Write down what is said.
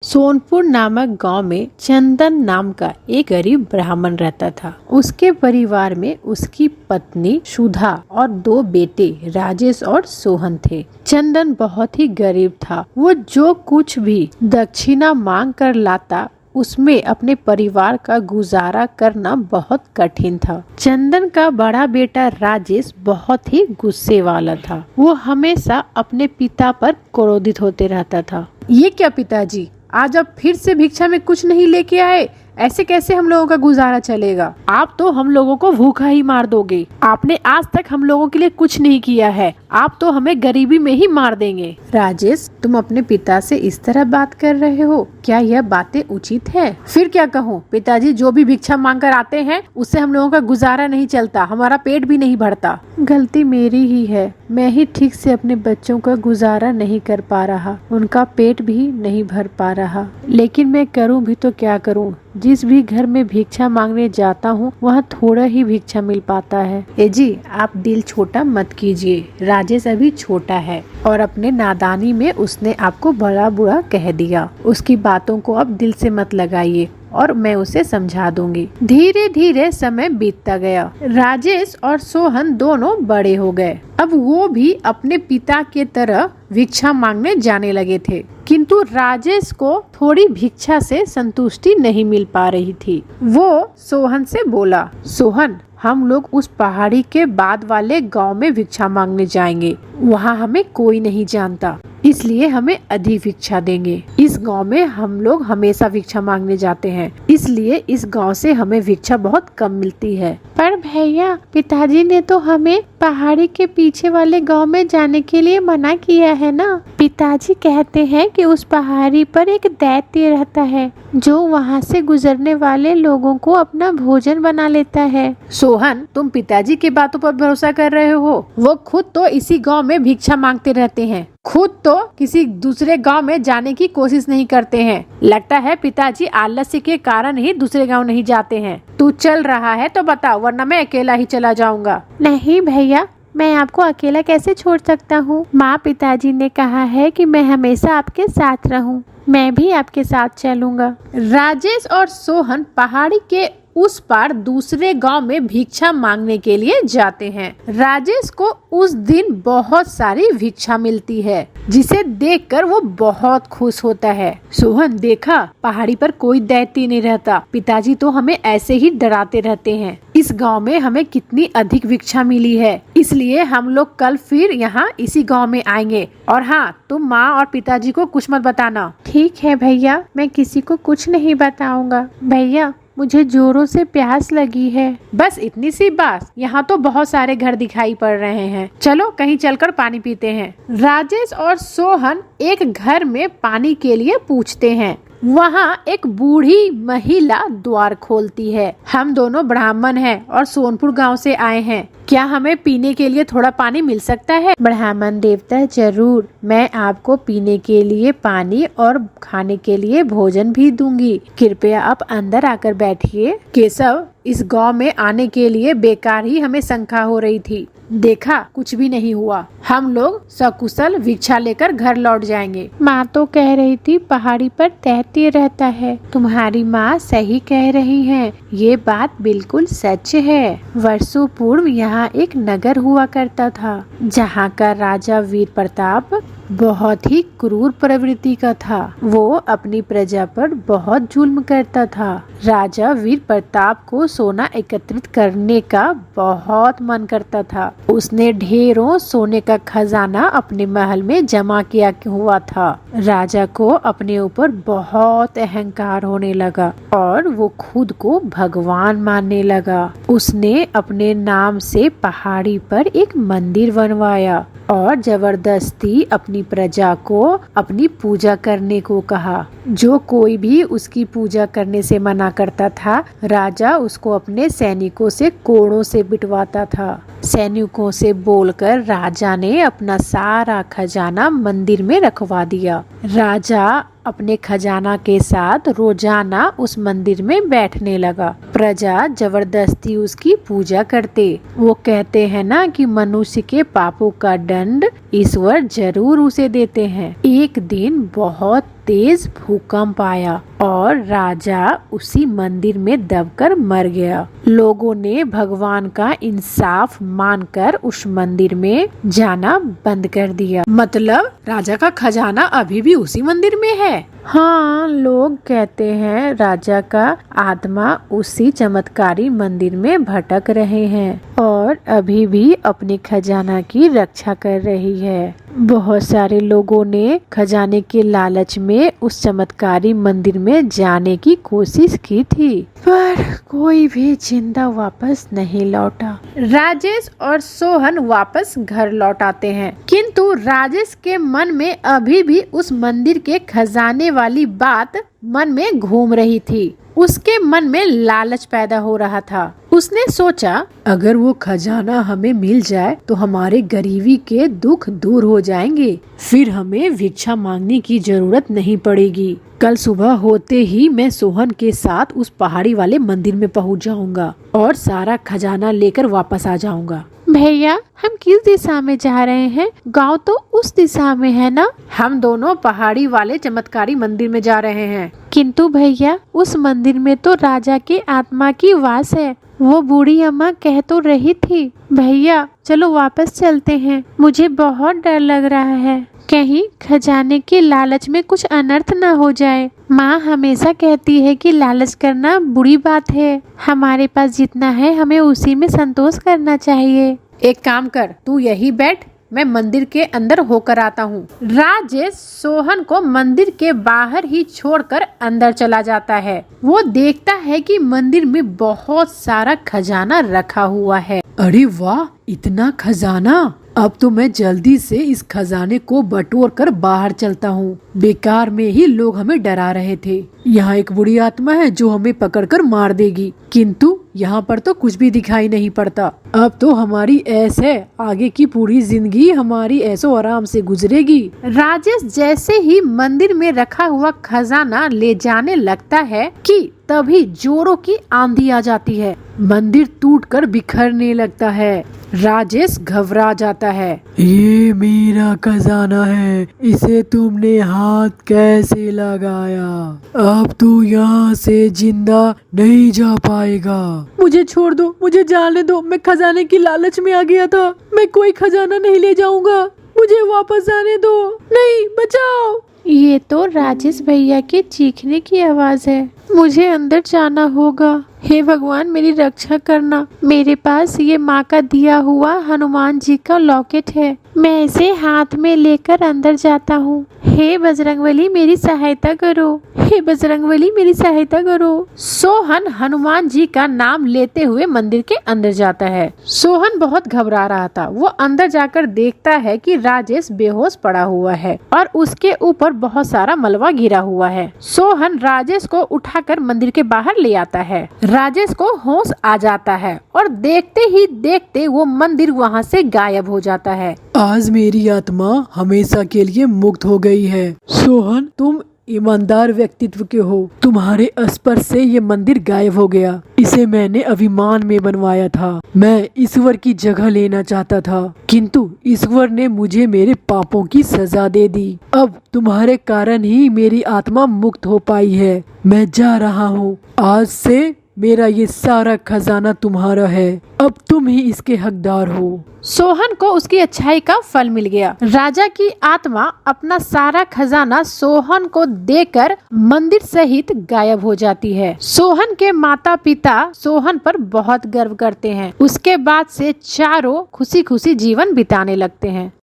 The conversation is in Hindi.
सोनपुर नामक गांव में चंदन नाम का एक गरीब ब्राह्मण रहता था। उसके परिवार में उसकी पत्नी सुधा और दो बेटे राजेश और सोहन थे। चंदन बहुत ही गरीब था। वो जो कुछ भी दक्षिणा मांग कर लाता उसमें अपने परिवार का गुजारा करना बहुत कठिन था। चंदन का बड़ा बेटा राजेश बहुत ही गुस्से वाला था। वो हमेशा अपने पिता पर क्रोधित होते रहता था। ये क्या पिताजी, आज आप फिर से भिक्षा में कुछ नहीं लेके आए? ऐसे कैसे हम लोगों का गुजारा चलेगा? आप तो हम लोगों को भूखा ही मार दोगे। आपने आज तक हम लोगों के लिए कुछ नहीं किया है, आप तो हमें गरीबी में ही मार देंगे। राजेश, तुम अपने पिता से इस तरह बात कर रहे हो? क्या यह बातें उचित है? फिर क्या कहूँ पिताजी, जो भी भिक्षा मांग कर आते हैं उससे हम लोगों का गुजारा नहीं चलता, हमारा पेट भी नहीं भरता। गलती मेरी ही है, मैं ही ठीक से अपने बच्चों का गुजारा नहीं कर पा रहा, उनका पेट भी नहीं भर पा रहा। लेकिन मैं करूँ भी तो क्या करूँ? जिस भी घर में भिक्षा मांगने जाता हूँ वहाँ थोड़ा ही भिक्षा मिल पाता है। ए जी, आप दिल छोटा मत कीजिए। राजेश अभी छोटा है और अपने नादानी में उसने आपको बड़ा बुरा कह दिया। उसकी बातों को अब दिल से मत लगाइए और मैं उसे समझा दूंगी। धीरे धीरे समय बीतता गया। राजेश और सोहन दोनों बड़े हो गए। अब वो भी अपने पिता के तरह भिक्षा मांगने जाने लगे थे, किंतु राजेश को थोड़ी भिक्षा से संतुष्टि नहीं मिल पा रही थी। वो सोहन से बोला, सोहन, हम लोग उस पहाड़ी के बाद वाले गांव में भिक्षा मांगने जाएंगे। वहाँ हमें कोई नहीं जानता, इसलिए हमें अधिक भिक्षा देंगे। इस गांव में हम लोग हमेशा भिक्षा मांगने जाते हैं, इसलिए इस गांव से हमें भिक्षा बहुत कम मिलती है। पर भैया, पिताजी ने तो हमें पहाड़ी के पीछे वाले गांव में जाने के लिए मना किया है ना। पिताजी कहते हैं कि उस पहाड़ी पर एक दैत्य रहता है जो वहां से गुजरने वाले लोगों को अपना भोजन बना लेता है। सोहन, तुम पिताजी की बातों पर भरोसा कर रहे हो? वो खुद तो इसी गांव में भिक्षा मांगते रहते हैं, खुद तो किसी दूसरे गांव में जाने की कोशिश नहीं करते हैं। लगता है पिताजी आलस्य के कारण ही दूसरे गांव नहीं जाते हैं। तू चल रहा है तो बता, वरना मैं अकेला ही चला जाऊंगा। नहीं भैया, मैं आपको अकेला कैसे छोड़ सकता हूँ? माँ पिताजी ने कहा है कि मैं हमेशा आपके साथ रहूँ। मैं भी आपके साथ चलूंगा। राजेश और सोहन पहाड़ी के उस पार दूसरे गांव में भिक्षा मांगने के लिए जाते हैं। राजेश को उस दिन बहुत सारी भिक्षा मिलती है, जिसे देखकर वो बहुत खुश होता है। सोहन, देखा, पहाड़ी पर कोई दैत्य नहीं रहता। पिताजी तो हमें ऐसे ही डराते रहते हैं। इस गांव में हमें कितनी अधिक भिक्षा मिली है, इसलिए हम लोग कल फिर यहाँ इसी गांव में आएंगे। और हाँ, तुम माँ और पिताजी को कुछ मत बताना। ठीक है भैया, मैं किसी को कुछ नहीं बताऊंगा। भैया, मुझे जोरों से प्यास लगी है। बस इतनी सी बात? यहाँ तो बहुत सारे घर दिखाई पड़ रहे हैं, चलो कहीं चलकर पानी पीते हैं। राजेश और सोहन एक घर में पानी के लिए पूछते हैं। वहाँ एक बूढ़ी महिला द्वार खोलती है। हम दोनों ब्राह्मण हैं और सोनपुर गांव से आए हैं, क्या हमें पीने के लिए थोड़ा पानी मिल सकता है? ब्राह्मण देवता, जरूर, मैं आपको पीने के लिए पानी और खाने के लिए भोजन भी दूंगी। कृपया आप अंदर आकर बैठिए। केशव, इस गांव में आने के लिए बेकार ही हमें शंका हो रही थी, देखा कुछ भी नहीं हुआ। हम लोग सकुशल भिक्षा लेकर घर लौट जाएंगे। माँ तो कह रही थी पहाड़ी पर दैत्य रहता है। तुम्हारी माँ सही कह रही है, ये बात बिल्कुल सच है। वर्षों पूर्व यहाँ एक नगर हुआ करता था, जहाँ का राजा वीर प्रताप बहुत ही क्रूर प्रवृत्ति का था। वो अपनी प्रजा पर बहुत जुल्म करता था। राजा वीर प्रताप को सोना एकत्रित करने का बहुत मन करता था। उसने ढेरों सोने का खजाना अपने महल में जमा किया हुआ था। राजा को अपने ऊपर बहुत अहंकार होने लगा और वो खुद को भगवान मानने लगा। उसने अपने नाम से पहाड़ी पर एक मंदिर बनवाया और जबरदस्ती अपनी प्रजा को अपनी पूजा करने को कहा। जो कोई भी उसकी पूजा करने से मना करता था, राजा उसको अपने सैनिकों से कोड़ों से पिटवाता था। सैनिकों से बोलकर राजा ने अपना सारा खजाना मंदिर में रखवा दिया। राजा अपने खजाना के साथ रोजाना उस मंदिर में बैठने लगा। प्रजा जबरदस्ती उसकी पूजा करते। वो कहते हैं ना कि मनुष्य के पापों का दंड ईश्वर जरूर उसे देते हैं। एक दिन बहुत तेज भूकंप आया और राजा उसी मंदिर में दबकर मर गया। लोगों ने भगवान का इंसाफ मानकर उस मंदिर में जाना बंद कर दिया। मतलब राजा का खजाना अभी भी उसी मंदिर में है। हाँ, लोग कहते हैं राजा का आत्मा उसी चमत्कारी मंदिर में भटक रहे हैं और अभी भी अपने खजाना की रक्षा कर रही है। बहुत सारे लोगों ने खजाने के लालच में उस चमत्कारी मंदिर में जाने की कोशिश की थी, पर कोई भी जिंदा वापस नहीं लौटा। राजेश और सोहन वापस घर लौट आते हैं, किंतु राजेश के मन में अभी भी उस मंदिर के खजाने वाली बात मन में घूम रही थी। उसके मन में लालच पैदा हो रहा था। उसने सोचा, अगर वो खजाना हमें मिल जाए तो हमारे गरीबी के दुख दूर हो जाएंगे, फिर हमें भिक्षा मांगने की जरूरत नहीं पड़ेगी। कल सुबह होते ही मैं सोहन के साथ उस पहाड़ी वाले मंदिर में पहुंच जाऊंगा और सारा खजाना लेकर वापस आ जाऊंगा। भैया, हम किस दिशा में जा रहे हैं? गांव तो उस दिशा में है ना? हम दोनों पहाड़ी वाले चमत्कारी मंदिर में जा रहे हैं। किंतु भैया, उस मंदिर में तो राजा के आत्मा की वास है। वो बूढ़ी अम्मा कह तो रही थी। भैया चलो वापस चलते हैं, मुझे बहुत डर लग रहा है, कहीं खजाने के लालच में कुछ अनर्थ न हो जाए। माँ हमेशा कहती है कि लालच करना बुरी बात है। हमारे पास जितना है हमें उसी में संतोष करना चाहिए। एक काम कर, तू यही बैठ, मैं मंदिर के अंदर होकर आता हूँ। राजेश सोहन को मंदिर के बाहर ही छोड़कर अंदर चला जाता है। वो देखता है कि मंदिर में बहुत सारा खजाना रखा हुआ है। अरे वाह, इतना खजाना! अब तो मैं जल्दी से इस खजाने को बटोर कर बाहर चलता हूँ। बेकार में ही लोग हमें डरा रहे थे। यहाँ एक बुरी आत्मा है जो हमें पकड़कर मार देगी, किंतु यहाँ पर तो कुछ भी दिखाई नहीं पड़ता। अब तो हमारी ऐश है, आगे की पूरी जिंदगी हमारी ऐशो आराम से गुजरेगी। राजेश जैसे ही मंदिर में रखा हुआ खजाना ले जाने लगता है कि तभी जोरों की आंधी आ जाती है। मंदिर टूटकर बिखरने लगता है। राजेश घबरा जाता है। ये मेरा खजाना है, इसे तुमने हाथ कैसे लगाया? अब तू यहाँ से जिंदा नहीं जा पाएगा। मुझे छोड़ दो, मुझे जाने दो, मैं खजाने की लालच में आ गया था। मैं कोई खजाना नहीं ले जाऊंगा, मुझे वापस जाने दो। नहीं, बचाओ। ये तो राजेश भैया के चीखने की आवाज है। मुझे अंदर जाना होगा। हे भगवान, मेरी रक्षा करना। मेरे पास ये माँ का दिया हुआ हनुमान जी का लॉकेट है, मैं इसे हाथ में लेकर अंदर जाता हूँ। हे बजरंगबली, मेरी सहायता करो। हे बजरंगबली, मेरी सहायता करो। सोहन हनुमान जी का नाम लेते हुए मंदिर के अंदर जाता है। सोहन बहुत घबरा रहा था। वो अंदर जाकर देखता है कि राजेश बेहोश पड़ा हुआ है और उसके ऊपर बहुत सारा मलबा गिरा हुआ है। सोहन राजेश को उठाकर मंदिर के बाहर ले आता है। राजेश को होश आ जाता है और देखते ही देखते वो मंदिर वहाँ से गायब हो जाता है। आज मेरी आत्मा हमेशा के लिए मुक्त हो गई है। सोहन, तुम ईमानदार व्यक्तित्व के हो। तुम्हारे स्पर्श से ये मंदिर गायब हो गया। इसे मैंने अभिमान में बनवाया था। मैं ईश्वर की जगह लेना चाहता था, किंतु ईश्वर ने मुझे मेरे पापों की सजा दे दी। अब तुम्हारे कारण ही मेरी आत्मा मुक्त हो पाई है। मैं जा रहा हूँ। आज से मेरा ये सारा खजाना तुम्हारा है। अब तुम ही इसके हकदार हो। सोहन को उसकी अच्छाई का फल मिल गया। राजा की आत्मा अपना सारा खजाना सोहन को देकर मंदिर सहित गायब हो जाती है। सोहन के माता पिता सोहन पर बहुत गर्व करते हैं। उसके बाद से चारों खुशी खुशी जीवन बिताने लगते हैं।